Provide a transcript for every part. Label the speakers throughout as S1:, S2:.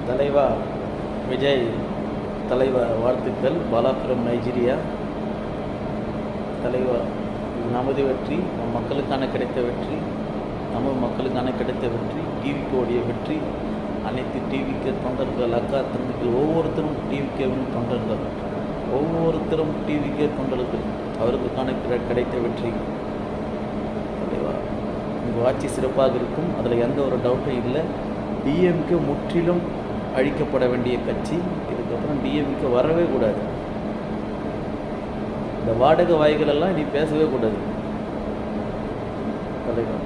S1: தலைவா விஜய் தலைவா வாழ்த்துக்கள். Bala from Nigeria. தலைவா, நமது வெற்றி, நம் மக்களுக்கான கிடைத்த வெற்றி, நம்ம மக்களுக்கான கிடைத்த வெற்றி, டிவிக்கு ஓடிய வெற்றி. அனைத்து டிவிக்கு தொண்டர்கள், அக்கா தம்பிகள், ஒவ்வொருத்தரும் டிவிக்கேவின் தொண்டர்கள், ஒவ்வொருத்தரும் டிவிக்கே தொண்டர்கள், அவர்களுக்கான கிடைத்த வெற்றி. தலைவா, உங்கள் ஆட்சி சிறப்பாக இருக்கும், அதில் எந்த ஒரு டவுட்டும் இல்லை. டிஎம்கே முற்றிலும் அழிக்கப்பட வேண்டிய கட்சி. இதுக்கப்புறம் டிஎம்கே வரவே கூடாது. இந்த வாடகை வாய்களெல்லாம் நீ பேசவே கூடாது தலைவா.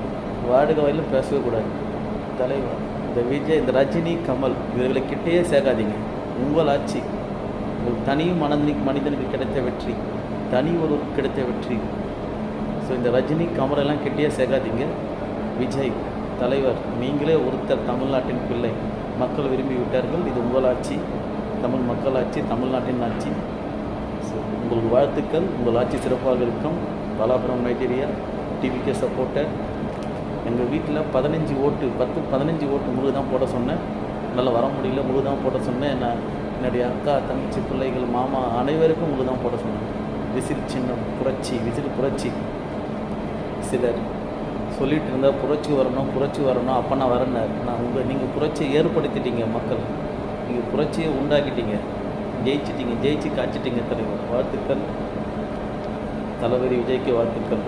S1: வாடகை வாயிலும் பேசவே கூடாது தலைவா. இந்த விஜய், இந்த ரஜினி, கமல் இவர்களை கிட்டேயே சேர்க்காதீங்க. உங்கள் ஆட்சி, உங்களுக்கு தனி மனிதனுக்கு கிடைத்த வெற்றி, தனி ஒருவருக்கு கிடைத்த வெற்றி. ஸோ இந்த ரஜினி, கமலெல்லாம் கிட்டேயே சேர்க்காதீங்க. விஜய் தலைவர், நீங்களே ஒருத்தர், தமிழ்நாட்டின் பிள்ளை, மக்கள் விரும்பி விட்டார்கள். இது உங்கள் ஆட்சி, தமிழ் மக்கள் ஆட்சி, தமிழ்நாட்டின் ஆட்சி. ஸோ உங்களுக்கு வாழ்த்துக்கள். உங்கள் ஆட்சி சிறப்பாக இருக்கும். Bala from Nigeria, TVK supporter. எங்கள் வீட்டில் 15 ஓட்டு, 15 ஓட்டு முழு தான் போட சொன்னேன். நல்லா வர முடியல, முழு தான் போட சொன்னேன். நான் என்னுடைய அக்கா, தங்கச்சி, பிள்ளைகள், மாமா அனைவருக்கும் முழு தான் போட சொன்னேன். விசில் சின்னம் புரட்சி, விசில் புரட்சி. சிலர் சொல்லிட்டு இருந்தால் புரட்சி வரணும், புரட்சி வரணும், அப்போ நான் வரேன்னார். நான் நீங்கள் புரட்சியை ஏற்படுத்திட்டீங்க. மக்கள் நீங்கள் புரட்சியை உண்டாக்கிட்டீங்க, ஜெயிச்சிட்டிங்க, ஜெயிச்சு காய்ச்சிட்டிங்க தலைவர். வாழ்த்துக்கள். தளபதி விஜய்க்கு வாழ்த்துக்கள்.